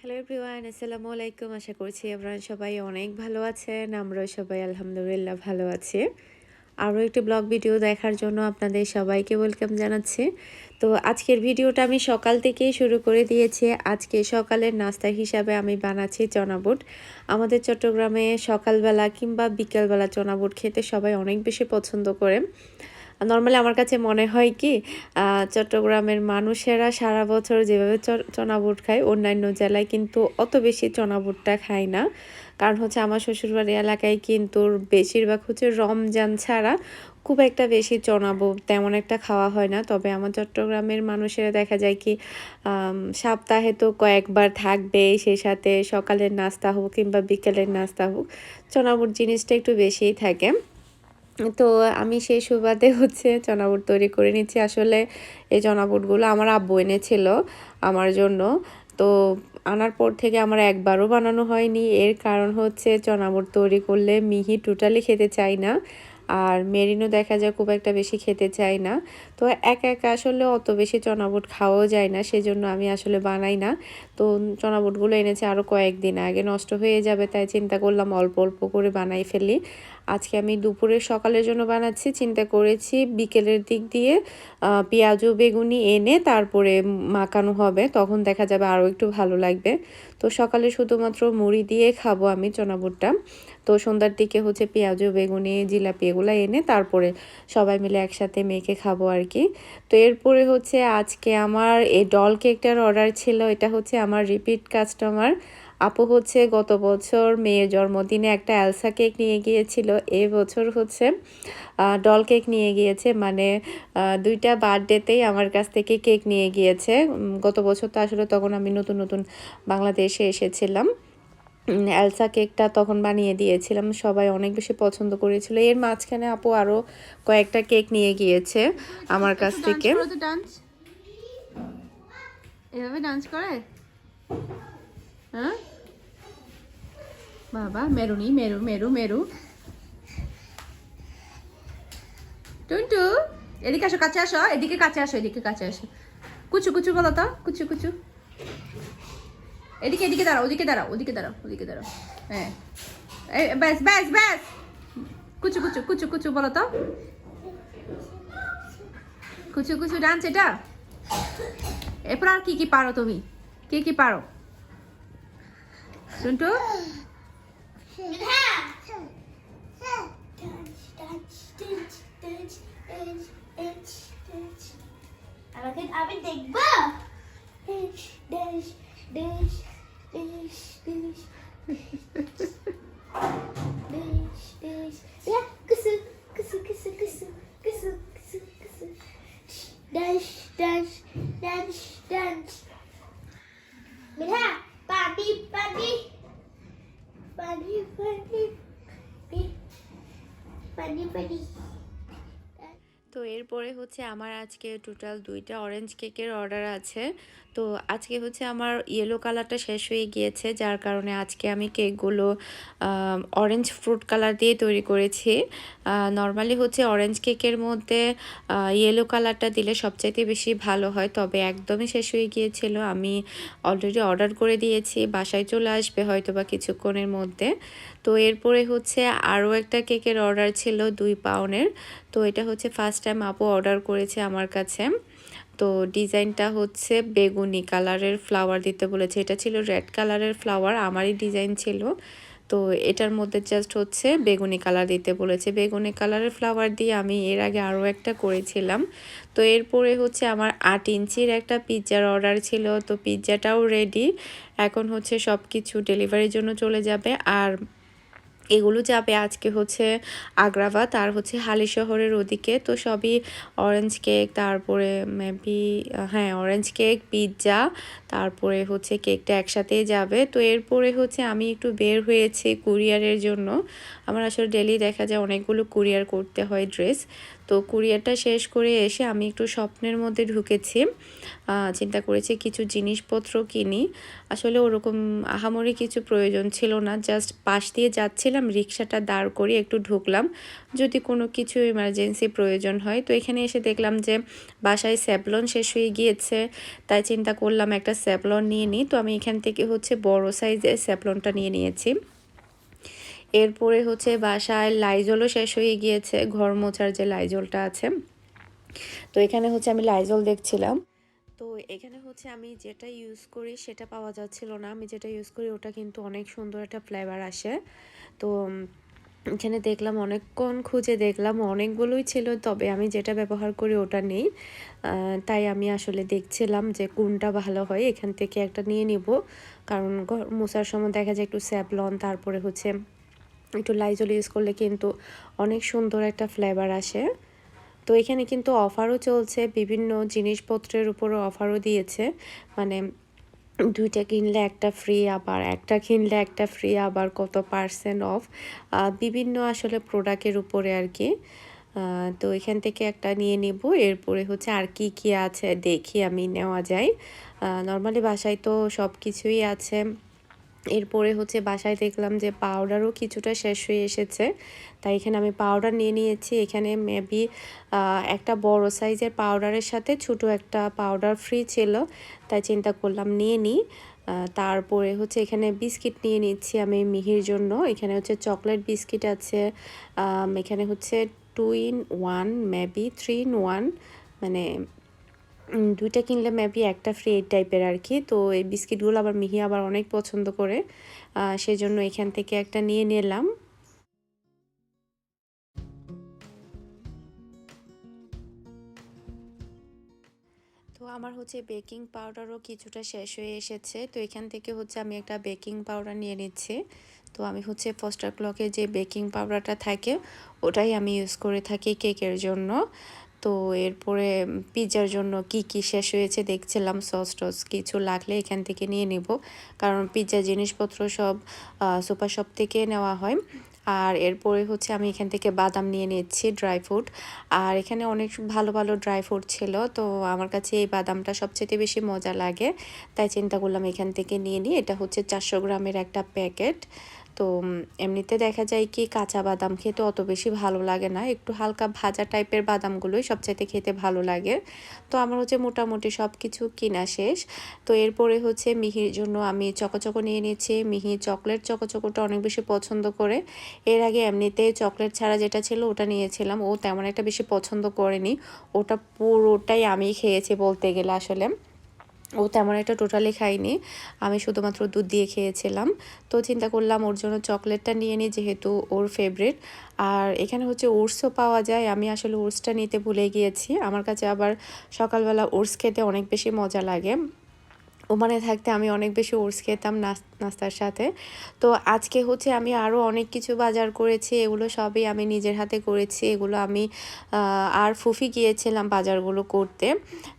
Hello everyone, আসসালামু আলাইকুম। আশা করছি আপনারা সবাই অনেক ভালো আছেন। আমরাও সবাই আলহামদুলিল্লাহ ভালো আছি। আরও একটি ব্লগ ভিডিও দেখার জন্য আপনাদের সবাইকে ওয়েলকাম জানাচ্ছি। তো আজকের ভিডিওটা আমি সকাল থেকেই শুরু করে দিয়েছি। আজকে সকালের নাস্তা হিসাবে আমি বানাচ্ছি চনা বুট। আমাদের চট্টগ্রামে সকালবেলা কিংবা বিকেলবেলা চনা বুট খেতে সবাই অনেক বেশি পছন্দ করে। নর্মালি আমার কাছে মনে হয় কি চট্টগ্রামের মানুষেরা সারা বছর যেভাবে চনা বুট খায় অন্যান্য জেলায় কিন্তু অত বেশি চনা বুটটা খায় না। কারণ হচ্ছে আমার শ্বশুরবাড়ি এলাকায় কিন্তু বেশিরভাগ হচ্ছে রমজান ছাড়া খুব একটা বেশি চনা বুট তেমন একটা খাওয়া হয় না। তবে আমার চট্টগ্রামের মানুষেরা দেখা যায় কি সপ্তাহে তো কয়েকবার থাকবে, সেই সাথে সকালের নাস্তা হোক কিংবা বিকেলের নাস্তা হোক চনা বুট জিনিসটা একটু বেশিই থাকে। তো আমি সেই সুবাদে হচ্ছে চনা বুট তৈরি করে নিচ্ছি। আসলে এই চনা বুটগুলো আমার আব্বু এনেছিল আমার জন্য। তো আনার পর থেকে আমার একবারও বানানো হয়নি। এর কারণ হচ্ছে চনা বুট তৈরি করলে মিহি টোটালি খেতে চাই না, আর মেরিনও দেখা যায় খুব একটা বেশি খেতে চাই না। তো একা একা আসলে অত বেশি চনা বুট খাওয়াও যায় না, সেজন্য আমি আসলে বানাই না। তো চনা বুটগুলো এনেছে আরও কয়েকদিন আগে, নষ্ট হয়ে যাবে তাই চিন্তা করলাম অল্প অল্প করে বানাই ফেলি। আজকে আমি দুপুরে সকালের জন্য বানাচ্ছি, চিন্তা করেছি বিকেলের দিক দিয়ে পেঁয়াজ ও বেগুনি এনে তারপরে মাখানো হবে, তখন দেখা যাবে আরও একটু ভালো লাগবে। তো সকালে শুধুমাত্র মুড়ি দিয়ে খাবো আমি চনা বুটটা। তো সন্ধ্যার দিকে হচ্ছে পেঁয়াজ ও বেগুনি জিলাপি এগুলো এনে তারপরে সবাই মিলে একসাথে মেখে খাবো আর কি। তো এরপরে হচ্ছে আজকে আমার এই ডল কেকটার অর্ডার ছিল। এটা হচ্ছে আমার রিপিট কাস্টমার আপু হচ্ছে গত বছর মেয়ের জন্মদিনে একটা এলসা কেক নিয়ে গিয়েছিল, এবছর হচ্ছে ডল কেক নিয়ে গিয়েছে। মানে দুইটা বার্থডেতেই আমার কাছ থেকে কেক নিয়ে গিয়েছে। গত বছর তো আসলে তখন আমি নতুন নতুন বাংলাদেশে এসেছিলাম। এলসা কেকটা তখন বানিয়ে দিয়েছিলাম, সবাই অনেক বেশি পছন্দ করেছিল। এর মাঝখানে আপু আরও কয়েকটা কেক নিয়ে গিয়েছে আমার কাছ থেকে। এভাবে ডান্স করে হ্যাঁ বাবা, মেরুনি মেরু মেরু মেরু। টুনটু এদিকে আসো, কাছে আসো, এদিকে কাছে আসো, এদিকে কাছে আসো। কুচু কুচু বলো তো, কুচু কুচু। এদিকে এদিকে দাঁড়াও, ওদিকে দাঁড়াও, ওদিকে দাঁড়াও, ওদিকে দাঁড়াও। হ্যাঁ ব্যাস ব্যাস ব্যাস। কুচু কুচু কুচু কুচু বলো তো, কুচু কুচু ডান্স এটা। এরপর আর কি কি পারো তুমি, কি কি পারো টুনটু? আমি দেখবো পানি পানি পানি পানি পানি পানি। তো এরপরে হচ্ছে আমার আজকে টোটাল 2টা অরেঞ্জ কেকের অর্ডার আছে। তো আজকে হচ্ছে আমার ইয়েলো কালারটা শেষ হয়ে গিয়েছে, যার কারণে আজকে আমি কেকগুলো অরেঞ্জ ফ্রুট কালার দিয়ে তৈরি করেছি। নর্মালি হচ্ছে অরেঞ্জ কেকের মধ্যে ইয়েলো কালারটা দিলে সবচাইতে বেশি ভালো হয়, তবে একদমই শেষ হয়ে গিয়েছিল। আমি অলরেডি অর্ডার করে দিয়েছি, বাসায় চলে আসবে হয়তো বা কিছুক্ষণের মধ্যে। তো এরপরে হচ্ছে আরও একটা কেকের অর্ডার ছিল 2 পাউন্ডের। তো এটা হচ্ছে ফার্স্ট টাইম আপু অর্ডার করেছে আমার কাছে। তো ডিজাইনটা হচ্ছে বেগুনি কালারের ফ্লাওয়ার দিতে বলেছে, এটা ছিল রেড কালারের ফ্লাওয়ার, আমারই ডিজাইন ছিল। তো এটার মধ্যে জাস্ট হচ্ছে বেগুনি কালার দিতে বলেছে। বেগুনি কালারের ফ্লাওয়ার দিয়ে আমি এর আগে আরও একটা করেছিলাম। তো এরপরে হচ্ছে আমার 8 ইঞ্চির একটা পিৎজার অর্ডার ছিল। তো পিৎজাটাও রেডি, এখন হচ্ছে সব কিছু ডেলিভারির জন্য চলে যাবে। আর এগুলো যাবে আজকে হচ্ছে আগ্রাবাদ আর হচ্ছে হালি শহরের ওদিকে। তো সবই অরেঞ্জ কেক, তারপরে মেবি হ্যাঁ অরেঞ্জ কেক, পিৎজা, তারপরে হচ্ছে কেকটা একসাথেই যাবে। তো এরপরে হচ্ছে আমি একটু বের হয়েছি কুরিয়ারের জন্য। আমার আসলে ডেলি দেখা যায় অনেকগুলো কুরিয়ার করতে হয় ড্রেস। তো কুরিয়ারটা শেষ করে এসে আমি একটু স্বপ্নের মধ্যে ঢুকেছি। চিন্তা করেছি কিছু জিনিসপত্র কিনি। আসলে ওরকম আহামরি কিছু প্রয়োজন ছিল না, জাস্ট পাশ দিয়ে যাচ্ছিলাম, রিক্সাটা দাঁড় করিয়ে একটু ঢুকলাম যদি কোনো কিছু এমার্জেন্সি প্রয়োজন হয়। তো এখানে এসে দেখলাম যে বাসায় স্যাভলন শেষ হয়ে গিয়েছে, তাই চিন্তা করলাম একটা স্যাভলন নিয়ে নিই। তো আমি এখান থেকে হচ্ছে বড় সাইজের স্যাভলনটা নিয়ে নিয়েছি। এরপরে হচ্ছে বাসায় লাইজলও শেষ হয়ে গিয়েছে, ঘর মোছার যে লাইজলটা আছে। তো এখানে হচ্ছে আমি লাইজল দেখছিলাম। তো এখানে হচ্ছে আমি যেটা ইউজ করি সেটা পাওয়া যাচ্ছিল না, আমি যেটা ইউজ করি ওটা কিন্তু অনেক সুন্দর একটা ফ্লেভার আসে। তো এখানে দেখলাম, অনেকক্ষণ খুঁজে দেখলাম, অনেকগুলোই ছিল, তবে আমি যেটা ব্যবহার করি ওটা নেই। তাই আমি আসলে দেখছিলাম যে কোনটা ভালো হয়, এখান থেকে একটা নিয়ে নিব। কারণ ঘর মোছার সময় দেখা যায় একটু স্যাভলন তারপরে হচ্ছে একটু লাইজল ইউজ করলে কিন্তু অনেক সুন্দর একটা ফ্লেভার আসে। তো এখানে কিন্তু অফারও চলছে, বিভিন্ন জিনিসপত্রের উপরও অফারও দিয়েছে, মানে 2টা কিনলে একটা ফ্রি, আবার একটা কিনলে একটা ফ্রি, আবার কত পার্সেন্ট অফ, বিভিন্ন আসলে প্রোডাক্টের উপরে আর কি। তো এখান থেকে একটা নিয়ে নিব। এরপরে হচ্ছে আর কি কি আছে দেখি আমি নেওয়া যায়। নর্মালি বাসায় তো সব কিছুই আছে। এরপরে হচ্ছে বাসায় দেখলাম যে পাউডারও কিছুটা শেষ হয়ে এসেছে, তাই এখানে আমি পাউডার নিয়ে নিয়েছি। এখানে মেবি একটা বড় সাইজের পাউডারের সাথে ছোট একটা পাউডার ফ্রি ছিল, তাই চিন্তা করলাম নিয়ে নিই। তারপরে হচ্ছে এখানে বিস্কিট নিয়ে নিচ্ছি আমি মিহির জন্য। এখানে হচ্ছে চকলেট বিস্কিট আছে, এখানে হচ্ছে 2 in 1, মেবি 3 in 1, মানে 2টা কিনলে মেবি একটা ফ্রি এই টাইপের আর কি। তো এই বিস্কিটগুলো আবার মিহি আবার অনেক পছন্দ করে, সেজন্য এখান থেকে একটা নিয়ে নিলাম। তো আমার হচ্ছে বেকিং পাউডারও কিছুটা শেষ হয়ে এসেছে, তো এখান থেকে হচ্ছে আমি একটা বেকিং পাউডার নিয়ে নিচ্ছি। তো আমি হচ্ছে ফস্টার ক্লকের যে বেকিং পাউডারটা থাকে ওটাই আমি ইউজ করে থাকি কেকের জন্য। তো এরপরে পিৎজার জন্য কি কি শেষ হয়েছে দেখছিলাম, সস টস কিছু লাগলে এখান থেকে নিয়ে নিব, কারণ পিৎজা জিনিসপত্র সব সুপার শপ থেকে নেওয়া হয়। আর এরপরে হচ্ছে আমি এখান থেকে বাদাম নিয়ে নিচ্ছি, ড্রাই ফ্রুট। আর এখানে অনেক ভালো ভালো ড্রাই ফ্রুট ছিল, তো আমার কাছে এই বাদামটা সবচেয়ে বেশি মজা লাগে, তাই চিন্তা করলাম এখান থেকে নিয়ে নিই। এটা হচ্ছে 400 গ্রামের একটা প্যাকেট। তো এমনিতে দেখা যায় কি কাঁচা বাদাম খেতে অত বেশি ভালো লাগে না, একটু হালকা ভাজা টাইপের বাদামগুলোই সবচাইতে খেতে ভালো লাগে। তো আমার হচ্ছে মোটামুটি সব কিছু কিনা শেষ। তো এরপরে হচ্ছে মিহির জন্য আমি চকোচকো নিয়ে নিচ্ছি। মিহি চকলেট চকোচকোটা অনেক বেশি পছন্দ করে। এর আগে এমনিতে চকলেট ছাড়া যেটা ছিল ওটা নিয়েছিলাম, ও তেমন একটা বেশি পছন্দ করেনি, ওটা পুরোটাই আমি খেয়েছি বলতে গেলে। আসলে ও তেমন একটা টোটালি খাইনি, আমি শুধুমাত্র দুধ দিয়ে খেয়েছিলাম। তো চিন্তা করলাম ওর জন্য চকলেটটা নিয়ে নিই, যেহেতু ওর ফেভারিট। আর এখানে হচ্ছে ওটসও পাওয়া যায়, আমি আসলে ওটসটা নিতে ভুলে গিয়েছি। আমার কাছে আবার সকালবেলা ওটস খেতে অনেক বেশি মজা লাগে, ওমানে থাকতে আমি অনেক বেশি ওটস খেতাম নাস্তার সাথে। তো আজকে হচ্ছে আমি আরও অনেক কিছু বাজার করেছি, এগুলো সবই আমি নিজের হাতে করেছি। এগুলো আমি আর ফুফি গিয়েছিলাম বাজারগুলো করতে।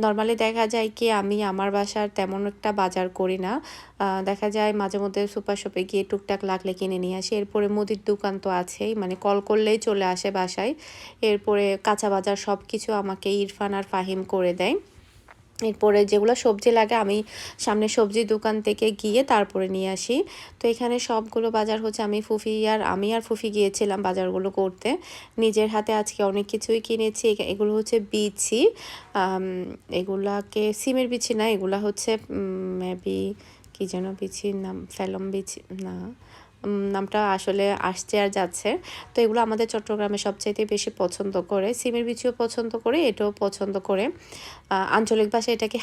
নর্মালি দেখা যায় কি আমি আমার বাসার তেমন একটা বাজার করি না, দেখা যায় মাঝে মধ্যে সুপার শপে গিয়ে টুকটাক লাগলে কিনে নিয়ে আসি। এরপরে মুদির দোকান তো আছেই, মানে কল করলেই চলে আসে বাসায়। এরপরে কাঁচা বাজার সব কিছু আমাকে ইরফান আর ফাহিম করে দেয়। এরপরে যেগুলো সবজি লাগে আমি সামনে সবজির দোকান থেকে গিয়ে তারপরে নিয়ে আসি। তো এখানে সবগুলো বাজার হচ্ছে আমি আর ফুফি গিয়েছিলাম বাজারগুলো করতে। নিজের হাতে আজকে অনেক কিছুই কিনেছি। এগুলো হচ্ছে বিচি, এগুলাকে সিমের বিচি না, এগুলা হচ্ছে মেবি কি যেন বিচির নাম, ফেলম বিচি না, নামটা আসলে আসছে আর যাচ্ছে। তো এগুলো আমাদের চট্টগ্রামে সবচাইতে বেশি পছন্দ করে, সিমের বিচিও পছন্দ করে, এটাও পছন্দ করে। আঞ্চলিক ভাষায় এটাকে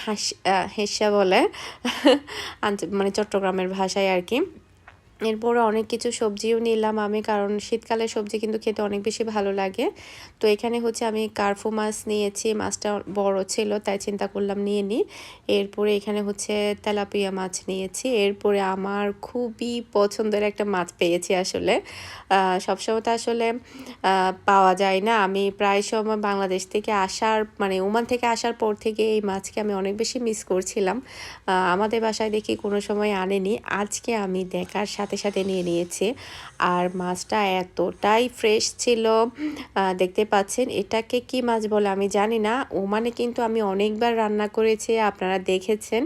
হেঁসা বলে মানে চট্টগ্রামের ভাষায় আর কি। এরপরে অনেক কিছু সবজিও নিলাম আমি, কারণ শীতকালের সবজি কিন্তু খেতে অনেক বেশি ভালো লাগে। তো এখানে হচ্ছে আমি কার্ফু মাছ নিয়েছি, মাছটা বড় ছিল তাই চিন্তা করলাম নিয়ে নিই। এরপরে এখানে হচ্ছে তেলাপিয়া মাছ নিয়েছি। এরপরে আমার খুবই পছন্দের একটা মাছ পেয়েছি আসলে, সবসময় তো আসলে পাওয়া যায় না। আমি প্রায় সময় বাংলাদেশ থেকে আসার মানে ওমান থেকে আসার পর থেকে এই মাছকে আমি অনেক বেশি মিস করছিলাম। আমাদের বাসায় দেখি কোনো সময় আনেনি, আজকে আমি দেখার সাথে সাথে সাথে নিয়ে নিয়েছি। আর মাছটা এতটাই ফ্রেশ ছিল, দেখতে পাচ্ছেন। এটাকে কি মাছ বলে আমি জানি না, ওমানে কিন্তু আমি অনেকবার রান্না করেছি, আপনারা দেখেছেন।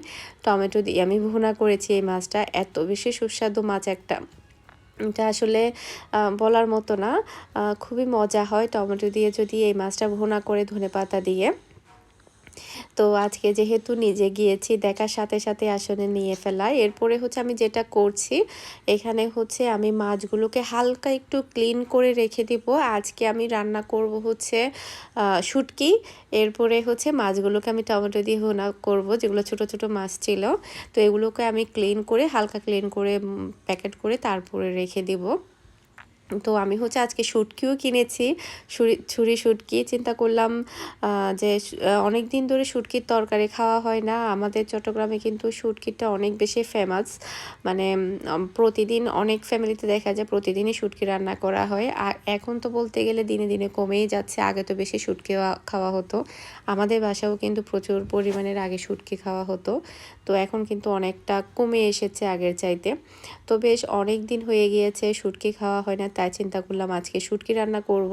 টমেটো দিয়ে আমি ভুনা করেছি এই মাছটা, এত বেশি সুস্বাদু মাছ একটা, এটা আসলে বলার মতো না। খুবই মজা হয় টমেটো দিয়ে যদি এই মাছটা ভুনা করে ধনেপাতা দিয়ে। তো আজকে যেহেতু নিজে গিয়েছি, দেখার সাথে সাথে আসলে নিয়ে ফেলা। এরপরে হচ্ছে আমি যেটা করছি, এখানে হচ্ছে আমি মাছগুলোকে হালকা একটু ক্লিন করে রেখে দিব। আজকে আমি রান্না করব হচ্ছে শুটকি। এরপরে হচ্ছে মাছগুলোকে আমি টমেটো দিয়ে ভুনা করব, যেগুলো ছোট ছোট মাছ ছিল। তো এগুলোকে আমি ক্লিন করে, হালকা ক্লিন করে প্যাকেট করে তারপরে রেখে দিব। তো আমি হচ্ছে আজকে শুটকিও কিনেছি, ছুরি শুটকি। চিন্তা করলাম যে অনেক দিন ধরে শুটকির তরকারি খাওয়া হয় না। আমাদের চট্টগ্রামে কিন্তু শুটকিটা অনেক বেশি ফেমাস, মানে প্রতিদিন অনেক ফ্যামিলিতে দেখা যায় প্রতিদিনই শুটকি রান্না করা হয়। আর এখন তো বলতে গেলে দিনে দিনে কমেই যাচ্ছে, আগে তো বেশি শুটকি খাওয়া হতো। আমাদের বাসাও কিন্তু প্রচুর পরিমাণের আগে শুটকি খাওয়া হতো, তো এখন কিন্তু অনেকটা কমে এসেছে আগের চাইতে। তো বেশ অনেক দিন হয়ে গিয়েছে শুটকি খাওয়া হয় না, তাই চিন্তা করলাম আজকে শুটকি রান্না করব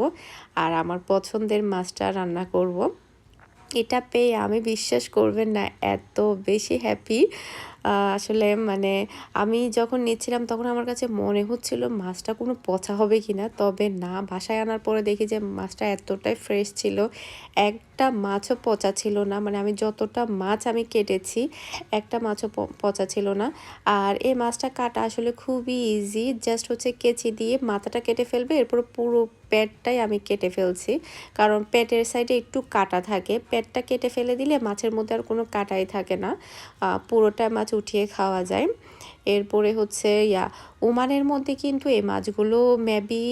আর আমার পছন্দের মাছটা রান্না করব। এটা পেয়ে আমি, বিশ্বাস করবেন না, এত বেশি হ্যাপি। আসলে মানে আমি যখন নিচ্ছিলাম তখন আমার কাছে মনে হচ্ছিল মাছটা কোনো পচা হবে কি না, তবে না, বাসায় আনার পরে দেখি যে মাছটা এতটাই ফ্রেশ ছিল, একটা মাছও পচা ছিল না। মানে আমি যতটা মাছ আমি কেটেছি, একটা মাছও পচা ছিল না। আর এই মাছটা কাটা আসলে খুবই ইজি, জাস্ট হচ্ছে কেচি দিয়ে মাথাটা কেটে ফেলবে, এরপর পুরো পেটটাই আমি কেটে ফেলছি, কারণ পেটের সাইডে একটু কাটা থাকে। পেটটা কেটে ফেলে দিলে মাছের মধ্যে আর কোনো কাটাই থাকে না, পুরোটা মাছ উঠিয়ে খাওয়া যায়। এরপরে হচ্ছে ওমানের মধ্যে কিন্তু এই মাছগুলো মেবি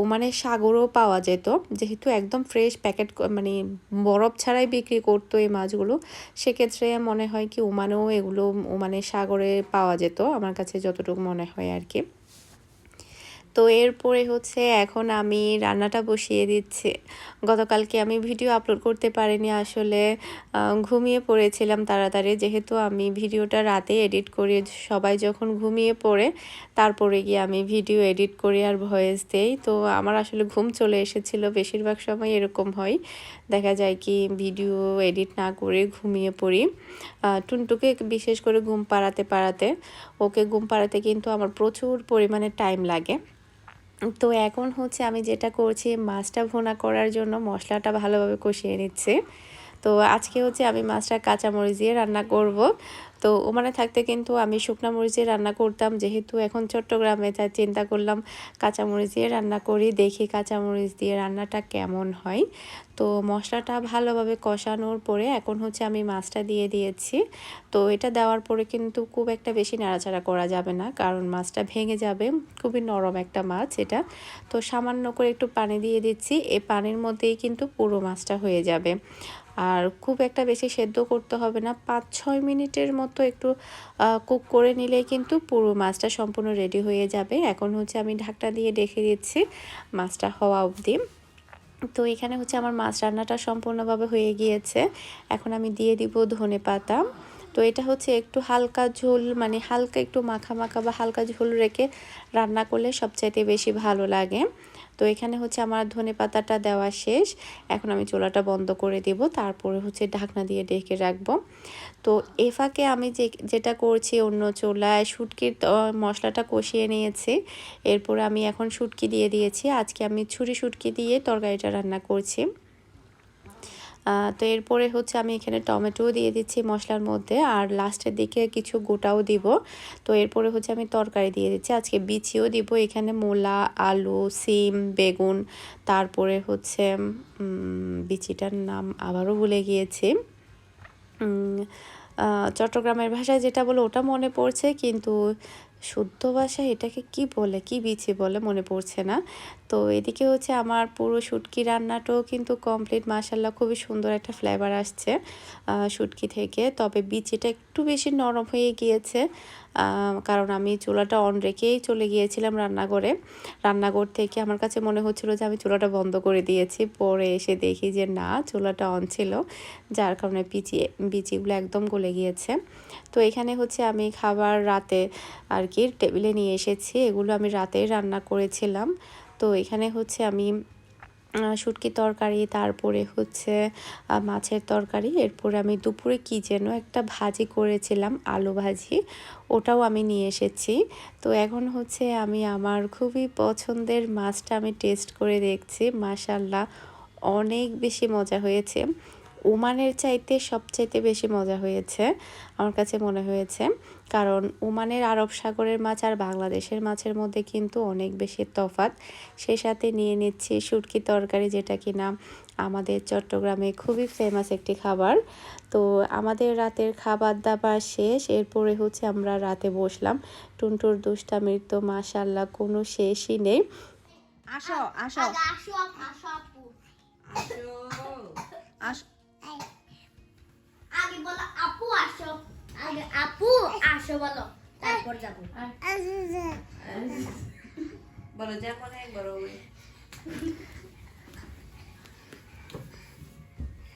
ওমানের সাগরও পাওয়া যেত, যেহেতু একদম ফ্রেশ প্যাকেট মানে বরফ ছাড়াই বিক্রি করতো এই মাছগুলো। সেক্ষেত্রে মনে হয় কি ওমানেও এগুলো ওমানের সাগরে পাওয়া যেত, আমার কাছে যতটুকু মনে হয় আর কি। তো এরপরে হচ্ছে এখন আমি রান্নাটা বসিয়ে দিচ্ছি। গতকালকে আমি ভিডিও আপলোড করতে পারিনি, আসলে ঘুমিয়ে পড়েছিলাম তাড়াতাড়ি, যেহেতু আমি ভিডিওটা রাতে এডিট করি, সবাই যখন ঘুমিয়ে পড়ে তারপরে গিয়ে আমি ভিডিও এডিট করি আর ভয়েস দেই। তো আমার আসলে ঘুম চলে এসেছিলো, বেশিরভাগ সময় এরকম হয়, দেখা যায় কি ভিডিও এডিট না করে ঘুমিয়ে পড়ি। টুনটুকে বিশেষ করে ঘুম পাড়াতে ওকে ঘুম পাড়াতে কিন্তু আমার প্রচুর পরিমাণে টাইম লাগে। তো এখন হচ্ছে আমি যেটা করছি, মাছটা ভুনা করার জন্য মশলাটা ভালোভাবে কষিয়ে নিচ্ছি। তো আজকে হচ্ছে আমি মাছটা কাঁচামরিচ দিয়ে রান্না করব। তো ওখানে থাকতে কিন্তু আমি শুকনা মরিচ দিয়ে রান্না করতাম, যেহেতু এখন চট্টগ্রামে, তাই চিন্তা করলাম কাঁচামরিচ দিয়ে রান্না করি, দেখি কাঁচামরিচ দিয়ে রান্নাটা কেমন হয়। তো মশলাটা ভালোভাবে কষানোর পরে এখন হচ্ছে আমি মাছটা দিয়ে দিয়েছি। তো এটা দেওয়ার পরে কিন্তু খুব একটা বেশি নাড়াচাড়া করা যাবে না, কারণ মাছটা ভেঙে যাবে, খুবই নরম একটা মাছ এটা। তো সামান্য করে একটু পানি দিয়ে দিচ্ছি, এই পানির মধ্যেই কিন্তু পুরো মাছটা হয়ে যাবে। আর খুব একটা বেশি সেদ্ধ করতে হবে না, 5-6 মিনিটের মতো একটু কুক করে নিলেই কিন্তু পুরো মাছটা সম্পূর্ণ রেডি হয়ে যাবে। এখন হচ্ছে আমি ঢাকনা দিয়ে ঢেকে দিচ্ছি মাছটা হওয়া অবধি। তো এখানে হচ্ছে আমার মাছ রান্নাটা সম্পূর্ণভাবে হয়ে গিয়েছে। এখন আমি দিয়ে দিব ধনেপাতা। তো এটা হচ্ছে একটু হালকা ঝোল, মানে হালকা একটু মাখা মাখা বা হালকা ঝোল রেখে রান্না করলে সবচাইতে বেশি ভালো লাগে। তো এখানে হচ্ছে আমার ধনেপাতাটা দেওয়া শেষ, এখন আমি চুলাটা বন্ধ করে দেব, তারপরে হচ্ছে ঢাকনা দিয়ে ঢেকে রাখবো। তো এ ফাঁকে আমি যেটা করছি, অন্য চুলায় শুটকির মশলাটা কষিয়ে নিয়েছি। এরপর আমি এখন শুটকি দিয়ে দিয়েছি, আজকে আমি ছুরি শুটকি দিয়ে তরকারিটা রান্না করছি। তো এরপরে হচ্ছে আমি এখানে টমেটোও দিয়ে দিচ্ছি মশলার মধ্যে, আর লাস্টের দিকে কিছু গোটাও দিব। তো এরপরে হচ্ছে আমি তরকারি দিয়ে দিচ্ছি, আজকে বিচিও দিব এখানে, মূলা, আলু, সিম, বেগুন, তারপরে হচ্ছে বিচিটার নাম আবারও ভুলে গিয়েছি, চট্টগ্রামের ভাষায় যেটা বলে ওটা মনে পড়ছে, কিন্তু শুদ্ধ ভাষায় এটাকে কি বলে, কি বিচি বলে মনে পড়ছে না। তো এদিকে হচ্ছে আমার পুরো শুটকি রান্নাটাও কিন্তু কমপ্লিট, মাশাল্লাহ খুবই সুন্দর একটা ফ্লেভার আসছে শুটকি থেকে। তবে বিচিটা একটু বেশি নরম হয়ে গিয়েছে, কারণ আমি চুলাটা অন রেখেই চলে গিয়েছিলাম রান্নাঘর থেকে আমার কাছে মনে হচ্ছিলো যে আমি চুলাটা বন্ধ করে দিয়েছি, পরে এসে দেখি যে না, চুলাটা অন ছিল, যার কারণে বিচিগুলো একদম গলে গিয়েছে। তো এখানে হচ্ছে আমি খাবার রাতে আর কি টেবিলে নিয়ে এসেছি। এগুলো আমি রাতেই রান্না করেছিলাম। তো এখানে হচ্ছে আমি শুটকি তরকারি, তারপরে হচ্ছে মাছের তরকারি, এরপরে আমি দুপুরে কি যেন একটা ভাজি করেছিলাম, আলু ভাজি, ওটাও আমি নিয়ে এসেছি। তো এখন হচ্ছে আমি আমার খুবই পছন্দের মাছটা আমি টেস্ট করে দেখছি। মাশাআল্লাহ অনেক বেশি মজা হয়েছে। ওমানের চাইতে সবচাইতে বেশি মজা হয়েছে আমার কাছে মনে হয়েছে, কারণ ওমানের আরব সাগরের মাছ আর বাংলাদেশের মাছের মধ্যে কিন্তু অনেক বেশি তফাৎ। সেই সাথে নিয়ে নিচ্ছি শুটকি তরকারি, যেটা কিনা আমাদের চট্টগ্রামে খুবই ফেমাস একটি খাবার। তো আমাদের রাতের খাবার দাবার শেষ, এরপরে হচ্ছে আমরা রাতে বসলাম। টুনটুর দুষ্টামির তো মাশাআল্লাহ কোনো শেষই নেই। আসো আসো আগে আসো আসো আপু। আসো। আগে বলো আপু আসো। আগে আপু আসো বলো, তারপর যাবো। বলো যেমন একবার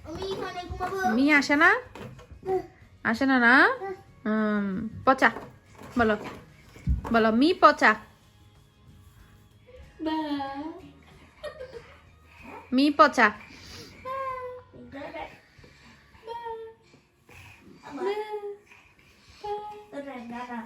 আমি এখানে ঘুমাবো। মি আসে না, আসে না না। পচা বলো, বলো মি পচা, মি পচা। দাদা